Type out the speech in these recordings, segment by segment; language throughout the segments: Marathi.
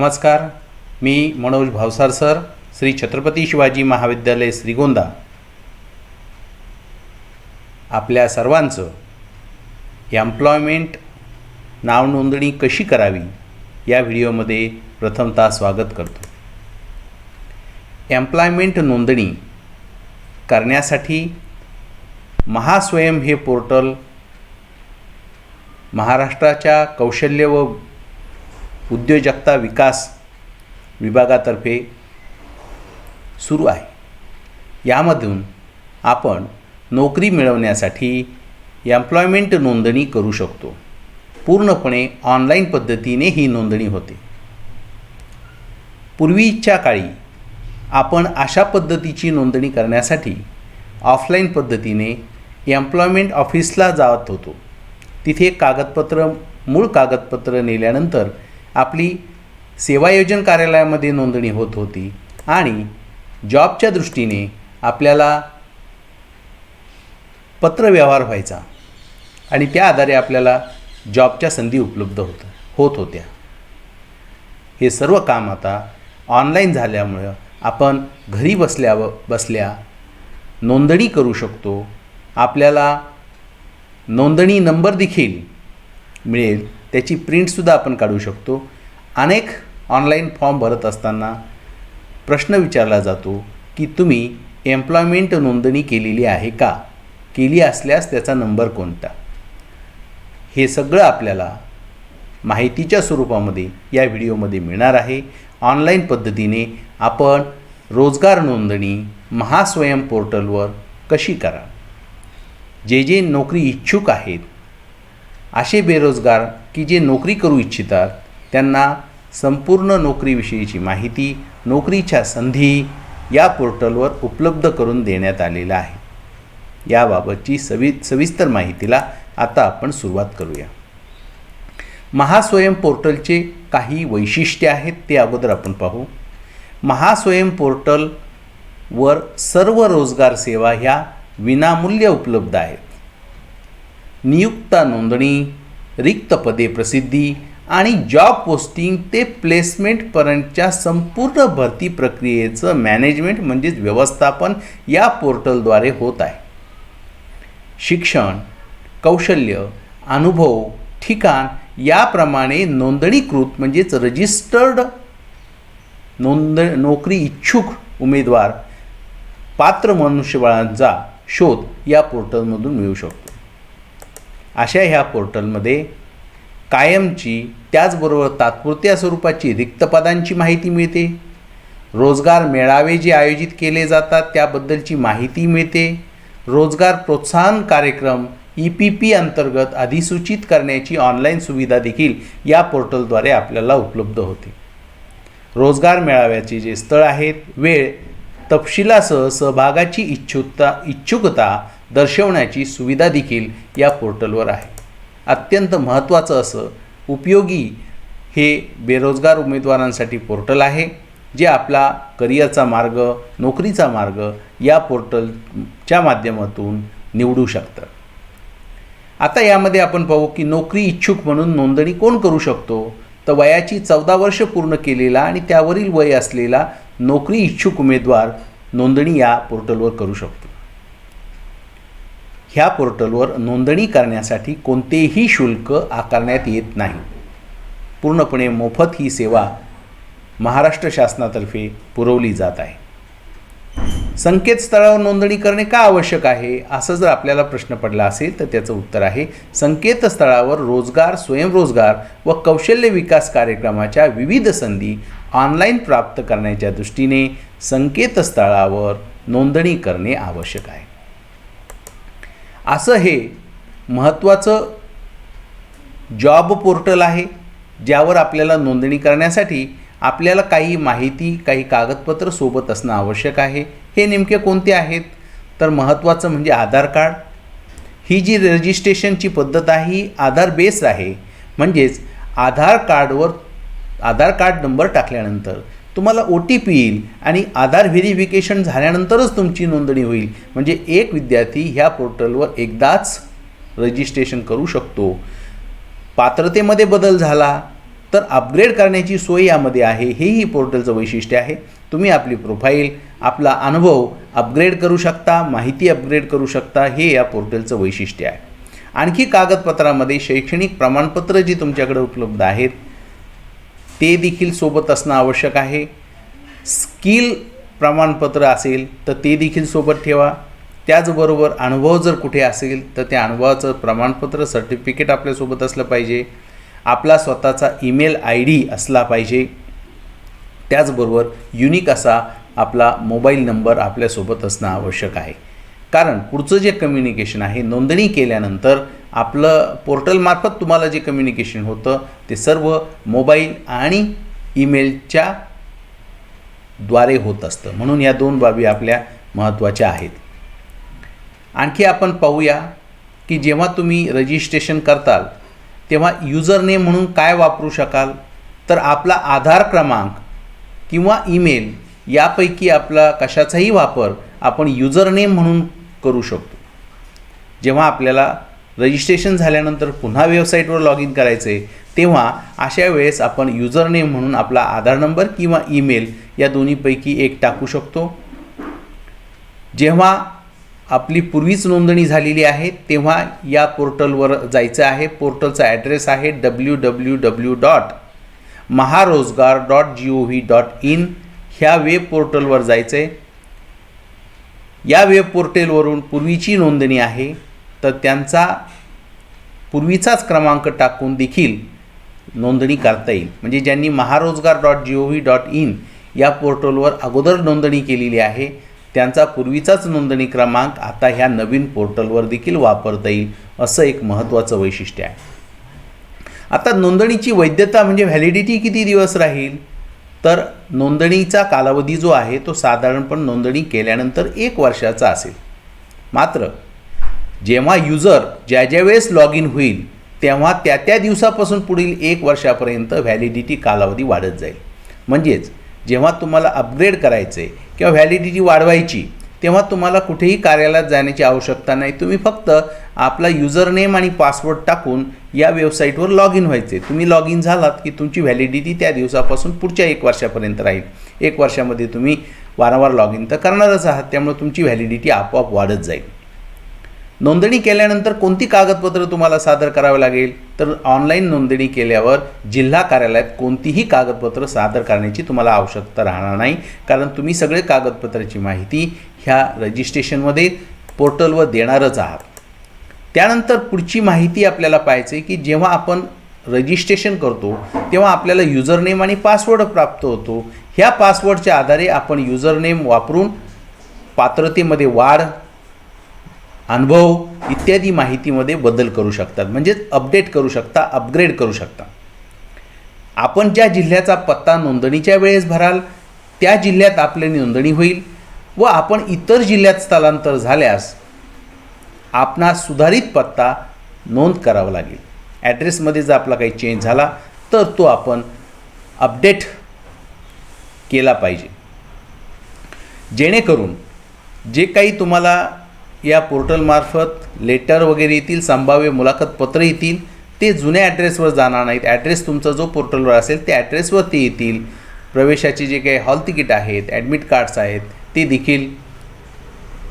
नमस्कार, मी मनोज भावसार सर, श्री छत्रपती शिवाजी महाविद्यालय श्रीगोंदा आपल्या सर्वांचं एम्प्लॉयमेंट नावनोंदणी कशी करावी या व्हिडिओमध्ये प्रथमतः स्वागत करतो। एम्प्लॉयमेंट नोंदणी करण्यासाठी महास्वयम हे पोर्टल महाराष्ट्राच्या कौशल्य व उद्योजकता विकास विभागातर्फे सुरू आहे। यामधून आपण नोकरी मिळवण्यासाठी एम्प्लॉयमेंट नोंदणी करू शकतो। पूर्णपणे ऑनलाईन पद्धतीने ही नोंदणी होते। पूर्वीच्या काळी आपण अशा पद्धतीची नोंदणी करण्यासाठी ऑफलाईन पद्धतीने एम्प्लॉयमेंट ऑफिसला जात होतो। तिथे मूळ कागदपत्र नेल्यानंतर आपली सेवायोजन कार्यालयामध्ये नोंदणी होत होती आणि जॉबच्या दृष्टीने आपल्याला पत्रव्यवहार व्हायचा आणि त्या आधारे आपल्याला जॉबच्या संधी उपलब्ध होत होत्या। हे सर्व काम आता ऑनलाईन झाल्यामुळे आपण घरी बसल्या नोंदणी करू शकतो। आपल्याला नोंदणी नंबर देखील मिळेल, त्याची प्रिंटसुद्धा आपण काढू शकतो। अनेक ऑनलाईन फॉर्म भरत असताना प्रश्न विचारला जातो की तुम्ही एम्प्लॉयमेंट नोंदणी केलेली आहे का, केली असल्यास त्याचा नंबर कोणता। हे सगळं आपल्याला माहितीच्या स्वरूपामध्ये या व्हिडिओमध्ये मिळणार आहे। ऑनलाईन पद्धतीने आपण रोजगार नोंदणी महास्वयम पोर्टलवर कशी करा। जे नोकरी इच्छुक आहेत, असे बेरोजगार की जे नोकरी करू इच्छितात, त्यांना संपूर्ण नोकरीविषयीची माहिती, नोकरीच्या संधी या पोर्टलवर उपलब्ध करून देण्यात आलेला आहे। याबाबतची सविस्तर माहितीला आता आपण सुरुवात करूया। महास्वयम पोर्टलचे काही वैशिष्ट्ये आहेत ते अगोदर आपण पाहू। महास्वयम पोर्टलवर सर्व रोजगार सेवा ह्या विनामूल्य उपलब्ध आहेत। नियुक्ता नोंदणी, रिक्त पदे प्रसिद्धी आणि जॉब पोस्टिंग ते प्लेसमेंटपर्यंतच्या संपूर्ण भरती प्रक्रियेचं मॅनेजमेंट म्हणजेच व्यवस्थापन या पोर्टलद्वारे होत आहे। शिक्षण, कौशल्य, अनुभव, ठिकाण याप्रमाणे नोंदणीकृत म्हणजेच रजिस्टर्ड नोकरी इच्छुक उमेदवार पात्र मनुष्यबळांचा शोध या पोर्टलमधून मिळू शकतो। अशा ह्या पोर्टलमध्ये कायमची त्याचबरोबर तात्पुरत्या स्वरूपाची रिक्त पदांची माहिती मिळते। रोजगार मेळावे जे आयोजित केले जातात त्याबद्दलची माहिती मिळते। रोजगार प्रोत्साहन कार्यक्रम EPP अंतर्गत अधिसूचित करण्याची ऑनलाईन सुविधा देखील या पोर्टलद्वारे आपल्याला उपलब्ध होते। रोजगार मेळाव्याचे जे स्थळ आहेत, वेळ, तपशिलासह सहभागाची इच्छुकता दर्शवण्याची सुविधा देखील या पोर्टलवर आहे। अत्यंत महत्त्वाचं असं उपयोगी हे बेरोजगार उमेदवारांसाठी पोर्टल आहे, जे आपला करिअरचा मार्ग, नोकरीचा मार्ग या पोर्टलच्या माध्यमातून निवडू शकतात। आता यामध्ये आपण पाहू की नोकरी इच्छुक म्हणून नोंदणी कोण करू शकतो। तर वयाची 14 वर्ष पूर्ण केलेला आणि त्यावरील वय असलेला नोकरी इच्छुक उमेदवार नोंदणी या पोर्टलवर करू शकतो। ह्या पोर्टलवर नोंदणी करण्यासाठी कोणतेही शुल्क आकारण्यात येत नाही। पूर्णपणे मोफत ही सेवा महाराष्ट्र शासनातर्फे पुरवली जात आहे। संकेतस्थळावर नोंदणी करणे का आवश्यक आहे, असं जर आपल्याला प्रश्न पडला असेल तर त्याचं उत्तर आहे, संकेतस्थळावर रोजगार, स्वयंरोजगार व कौशल्य विकास कार्यक्रमाच्या विविध संधी ऑनलाईन प्राप्त करण्याच्या दृष्टीने संकेतस्थळावर नोंदणी करणे आवश्यक आहे। असं हे महत्त्वाचं जॉब पोर्टल आहे, ज्यावर आपल्याला नोंदणी करण्यासाठी आपल्याला काही माहिती, काही कागदपत्र सोबत असणं आवश्यक आहे। हे नेमके कोणते आहेत तर महत्त्वाचं म्हणजे आधार कार्ड। ही जी रजिस्ट्रेशनची पद्धत आहे ही आधार बेस आहे, म्हणजेच आधार कार्ड नंबर टाकल्यानंतर तुम्हाला OTP येईल आणि आधार व्हेरिफिकेशन झाल्यानंतरच तुमची नोंदणी होईल। म्हणजे एक विद्यार्थी ह्या पोर्टलवर एकदाच रजिस्ट्रेशन करू शकतो। पात्रतेमध्ये बदल झाला तर अपग्रेड करण्याची सोय यामध्ये आहे. हेही पोर्टलचं वैशिष्ट्य आहे. तुम्ही आपली प्रोफाईल, आपला अनुभव अपग्रेड करू शकता, माहिती अपग्रेड करू शकता. हे या पोर्टलचं वैशिष्ट्य आहे. आणखी कागदपत्रामध्ये शैक्षणिक प्रमाणपत्र जी तुमच्याकडे उपलब्ध आहेत ते देखील सोबत असणं आवश्यक आहे. स्किल प्रमाणपत्र असेल तर ते देखील सोबत ठेवा. त्याचबरोबर अनुभव जर कुठे असेल तर त्या अनुभवाचं प्रमाणपत्र, सर्टिफिकेट आपल्यासोबत असलं पाहिजे. आपला स्वतःचा ईमेल ID असला पाहिजे. त्याचबरोबर युनिक असा आपला मोबाईल नंबर आपल्यासोबत असणं आवश्यक आहे. कारण पुढचं जे कम्युनिकेशन आहे, नोंदणी केल्यानंतर आपलं पोर्टलमार्फत तुम्हाला जे कम्युनिकेशन होतं ते सर्व मोबाईल आणि ईमेलच्या द्वारे होत असतं. म्हणून या 2 बाबी आपल्या महत्त्वाच्या आहेत. आणखी आपण पाहूया की जेव्हा तुम्ही रजिस्ट्रेशन करताल तेव्हा युजर नेम म्हणून काय वापरू शकाल, तर आपला आधार क्रमांक किंवा ईमेल यापैकी आपला कशाचाही वापर आपण युजर नेम म्हणून करू शकतो. जेव्हा आपल्याला रजिस्ट्रेशन झाल्यानंतर पुन्हा वेबसाईटवर लॉग इन करायचं आहे तेव्हा अशा वेळेस आपण युजर नेम म्हणून आपला आधार नंबर किंवा ईमेल या दोन्हीपैकी एक टाकू शकतो. जेव्हा आपली पूर्वीच नोंदणी झालेली आहे तेव्हा या पोर्टलवर जायचं आहे. पोर्टलचा ॲड्रेस आहे www.maharozgar.gov.in. ह्या वेब पोर्टलवर जायचं आहे. या वेब पोर्टलवरून पूर्वीची नोंदणी आहे तर त्यांचा पूर्वीचाच क्रमांक टाकून देखील नोंदणी करता येईल. म्हणजे ज्यांनी maharozgar.gov.in या पोर्टलवर अगोदर नोंदणी केलेली आहे त्यांचा पूर्वीचाच नोंदणी क्रमांक आता ह्या नवीन पोर्टलवर देखील वापरता येईल, असं एक महत्त्वाचं वैशिष्ट्य आहे. आता नोंदणीची वैधता म्हणजे व्हॅलिडिटी किती दिवस राहील, तर नोंदणीचा कालावधी जो आहे तो साधारणपणे नोंदणी केल्यानंतर 1 वर्षाचा असेल. मात्र जेव्हा युजर ज्या वेळेस लॉग इन होईल तेव्हा त्या दिवसापासून पुढील 1 वर्षापर्यंत व्हॅलिडिटी कालावधी वाढत जाईल. म्हणजेच जेव्हा तुम्हाला अपग्रेड करायचे किंवा व्हॅलिडिटी वाढवायची तेव्हा तुम्हाला कुठेही कार्यालयात जाण्याची आवश्यकता नाही. तुम्ही फक्त आपला युजर नेम आणि पासवर्ड टाकून या वेबसाईटवर लॉग इन व्हायचे. तुम्ही लॉग इन झालात की तुमची व्हॅलिडिटी त्या दिवसापासून पुढच्या 1 वर्षापर्यंत राहील. 1 वर्षामध्ये तुम्ही वारंवार लॉग इन तर करणारच आहात, त्यामुळे तुमची व्हॅलिडिटी आपोआप वाढत जाईल. नोंदणी केल्यानंतर कोणती कागदपत्र तुम्हाला सादर करावे लागेल, तर ऑनलाईन नोंदणी केल्यावर जिल्हा कार्यालयात कोणतीही कागदपत्र सादर करण्याची तुम्हाला आवश्यकता राहणार नाही. कारण तुम्ही सगळे कागदपत्राची माहिती ह्या रजिस्ट्रेशनमध्ये पोर्टलवर देणारच आहात. त्यानंतर पुढची माहिती आपल्याला पाहायची की जेव्हा आपण रजिस्ट्रेशन करतो तेव्हा आपल्याला युजर नेम आणि पासवर्ड प्राप्त होतो. ह्या पासवर्डच्या आधारे आपण युजर नेम वापरून पात्रतेमध्ये वाढ, अनुभव इत्यादी माहितीमध्ये बदल करू शकतात. म्हणजेच अपडेट करू शकता, अपग्रेड करू शकता. आपण ज्या जिल्ह्याचा पत्ता नोंदणीच्या वेळेस भराल त्या जिल्ह्यात आपली नोंदणी होईल व आपण इतर जिल्ह्यात स्थलांतर झाल्यास आपणास सुधारित पत्ता नोंद करावा लागेल. ॲड्रेसमध्ये जर आपला काही चेंज झाला तर तो आपण अपडेट केला पाहिजे. जेणेकरून जे काही तुम्हाला या पोर्टलमार्फत लेटर वगैरे येतील, संभाव्य मुलाखत पत्र येतील, ते जुन्या ॲड्रेसवर जाणार नाहीत. ॲड्रेस तुमचा जो पोर्टलवर असेल त्या ॲड्रेसवर ते येतील. प्रवेशाचे जे काही हॉल तिकीट आहेत, ॲडमिट कार्ड्स आहेत, ते देखील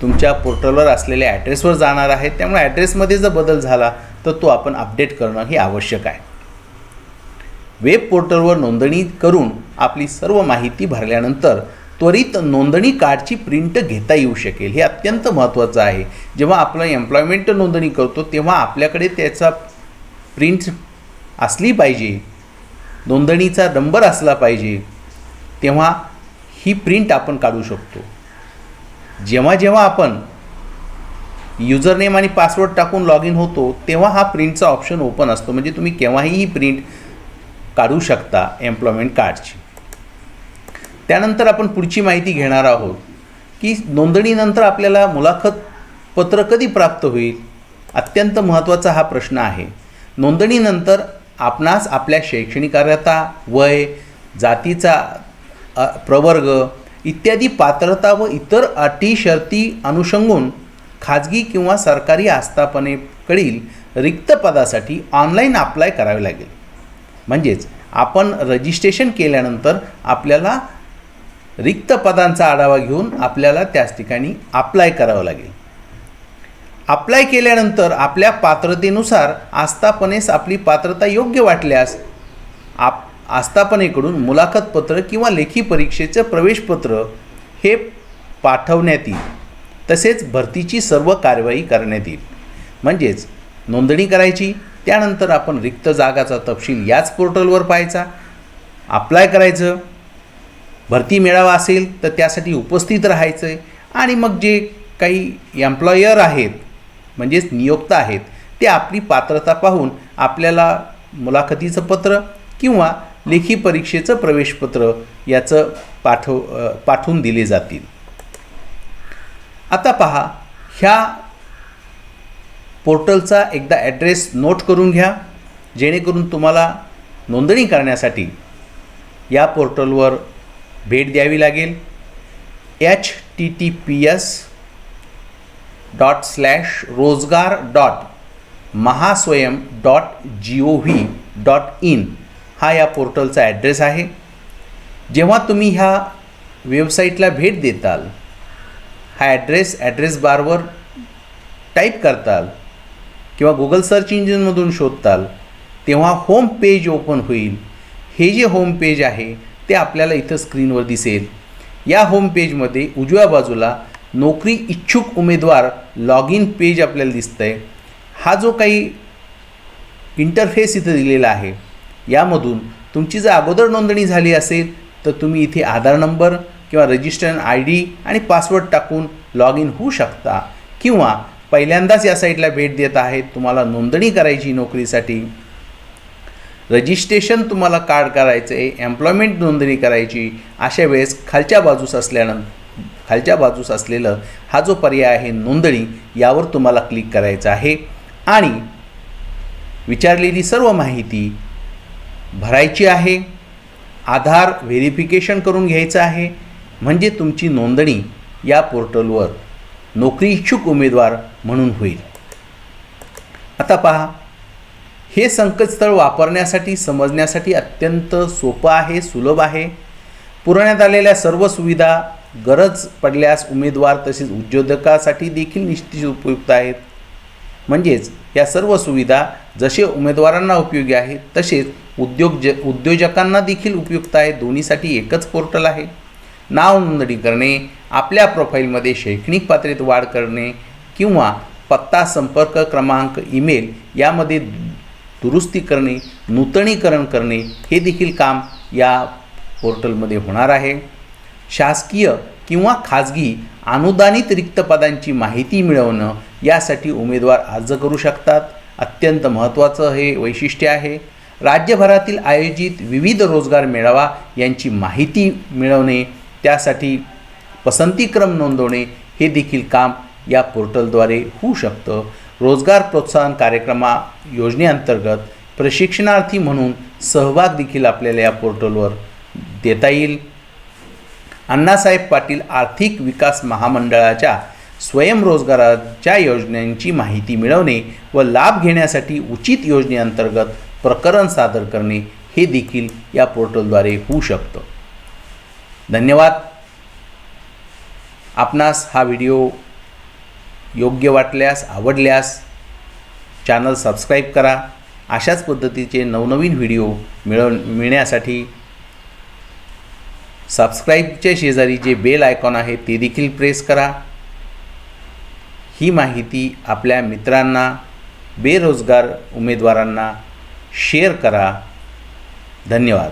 तुमच्या पोर्टलवर असलेल्या ॲड्रेसवर जाणार आहेत. त्यामुळे ॲड्रेसमध्ये जर बदल झाला तर तो आपण अपडेट करणं हे आवश्यक आहे. वेब पोर्टलवर नोंदणी करून आपली सर्व माहिती भरल्यानंतर त्वरित नोंदणी कार्डची प्रिंट घेता येऊ शकेल. हे अत्यंत महत्त्वाचं आहे. जेव्हा आपण एम्प्लॉयमेंट नोंदणी करतो तेव्हा आपल्याकडे त्याचा प्रिंट असली पाहिजे, नोंदणीचा नंबर असला पाहिजे, तेव्हा ही प्रिंट आपण काढू शकतो. जेव्हा आपण युजर नेम आणि पासवर्ड टाकून लॉग इन होतो तेव्हा हा प्रिंटचा ऑप्शन ओपन असतो. म्हणजे तुम्ही केव्हाही ही प्रिंट काढू शकता एम्प्लॉयमेंट कार्डची. त्यानंतर आपण पुढची माहिती घेणार आहोत की नोंदणीनंतर आपल्याला मुलाखत पत्र कधी प्राप्त होईल. अत्यंत महत्त्वाचा हा प्रश्न आहे. नोंदणीनंतर आपणास आपल्या शैक्षणिक अर्हता, वय, जातीचा प्रवर्ग इत्यादी पात्रता व इतर अटी शर्ती अनुषंगून खाजगी किंवा सरकारी आस्थापनेकडील रिक्त पदासाठी ऑनलाईन अप्लाय करावे लागेल. म्हणजेच आपण रजिस्ट्रेशन केल्यानंतर आपल्याला रिक्त पदांचा आढावा घेऊन आपल्याला त्याच ठिकाणी अप्लाय करावं लागेल. अप्लाय केल्यानंतर आपल्या पात्रतेनुसार आस्थापनेस आपली पात्रता योग्य वाटल्यास आस्थापनेकडून मुलाखत पत्र किंवा लेखी परीक्षेचं प्रवेशपत्र हे पाठवण्यात येईल. तसेच भरतीची सर्व कार्यवाही करण्यात येईल. म्हणजेच नोंदणी करायची, त्यानंतर आपण रिक्त जागाचा तपशील याच पोर्टलवर पाहायचा, अप्लाय करायचं, भरती मेळावा असेल तर त्यासाठी उपस्थित राहायचं आहे आणि मग जे काही एम्प्लॉयर आहेत म्हणजेच नियोक्ता आहेत ते आपली पात्रता पाहून आपल्याला मुलाखतीचं पत्र किंवा लेखी परीक्षेचं प्रवेशपत्र याचं पाठवून दिले जातील. आता पहा, ह्या पोर्टलचा एकदा ॲड्रेस नोट करून घ्या, जेणेकरून तुम्हाला नोंदणी करण्यासाठी या पोर्टलवर भेट द्यावी लागेल. https://rozgar.mahaswayam.gov.in हा या पोर्टलचा ॲड्रेस आहे. जेव्हा तुम्ही ह्या वेबसाईटला भेट देताल, हा ॲड्रेस बारवर टाईप करताल किंवा गुगल सर्च इंजिनमधून शोधताल, तेव्हा होम पेज ओपन होईल. हे जे होम पेज आहे ते आपल्याला इथं स्क्रीनवर दिसेल. या होम पेजमध्ये उजव्या बाजूला नोकरी इच्छुक उमेदवार लॉग इन पेज आपल्याला दिसतं आहे. हा जो काही इंटरफेस इथं दिलेला आहे, यामधून तुमची जर अगोदर नोंदणी झाली असेल तर तुम्ही इथे आधार नंबर किंवा रजिस्ट्रेशन ID आणि पासवर्ड टाकून लॉग इन होऊ शकता. किंवा पहिल्यांदाच या साईटला भेट देत आहेत, तुम्हाला नोंदणी करायची नोकरीसाठी, रजिस्ट्रेशन तुम्हाला कार्ड करायचं आहे, एम्प्लॉयमेंट नोंदणी करायची, अशा वेळेस खालच्या बाजूस असलेलं हा जो पर्याय आहे नोंदणी, यावर तुम्हाला क्लिक करायचं आहे आणि विचारलेली सर्व माहिती भरायची आहे. आधार व्हेरिफिकेशन करून घ्यायचं आहे, म्हणजे तुमची नोंदणी या पोर्टलवर नोकरी इच्छुक उमेदवार म्हणून होईल. आता पहा, हे संकेतस्थळ वापरण्यासाठी समजण्यासाठी अत्यंत सोपं आहे, सुलभ आहे. पुरवण्यात आलेल्या सर्व सुविधा गरज पडल्यास उमेदवार तसेच उद्योजकासाठी देखील निश्चित उपयुक्त आहेत. म्हणजेच या सर्व सुविधा जसे उमेदवारांना उपयोगी आहेत तसेच उद्योजकांना देखील उपयुक्त आहेत. दोन्हीसाठी एकच पोर्टल आहे. नाव नोंदणी करणे, आपल्या प्रोफाईलमध्ये शैक्षणिक पात्रतेत वाढ करणे किंवा पत्ता, संपर्क क्रमांक, ईमेल यामध्ये दुरुस्ती करणे, नूतनीकरण करणे हे देखील काम या पोर्टलमध्ये होणार आहे. शासकीय किंवा खाजगी अनुदानित रिक्त पदांची माहिती मिळवणं यासाठी उमेदवार अर्ज करू शकतात. अत्यंत महत्त्वाचं हे वैशिष्ट्य आहे. राज्यभरातील आयोजित विविध रोजगार मेळावा यांची माहिती मिळवणे, त्यासाठी पसंतीक्रम नोंदवणे हे देखील काम या पोर्टलद्वारे होऊ शकतं. रोजगार प्रोत्साहन योजनेअंतर्गत प्रशिक्षणार्थी म्हणून सहभाग देखील आपल्याला या पोर्टलवर देता येईल. अण्णासाहेब पाटील आर्थिक विकास महामंडळाच्या स्वयंरोजगाराच्या योजनांची माहिती मिळवणे व लाभ घेण्यासाठी उचित योजनेअंतर्गत प्रकरण सादर करणे हे देखील या पोर्टलद्वारे होऊ शकतं. धन्यवाद. आपणास हा व्हिडिओ योग्य वाटल्यास, आवडल्यास चॅनल सबस्क्राईब करा. अशाच पद्धतीचे नवनवीन व्हिडिओ मिळण्यासाठी सबस्क्राईबच्या शेजारी जे बेल आयकॉन आहे ते देखील प्रेस करा. ही माहिती आपल्या मित्रांना, बेरोजगार उमेदवारांना शेअर करा. धन्यवाद.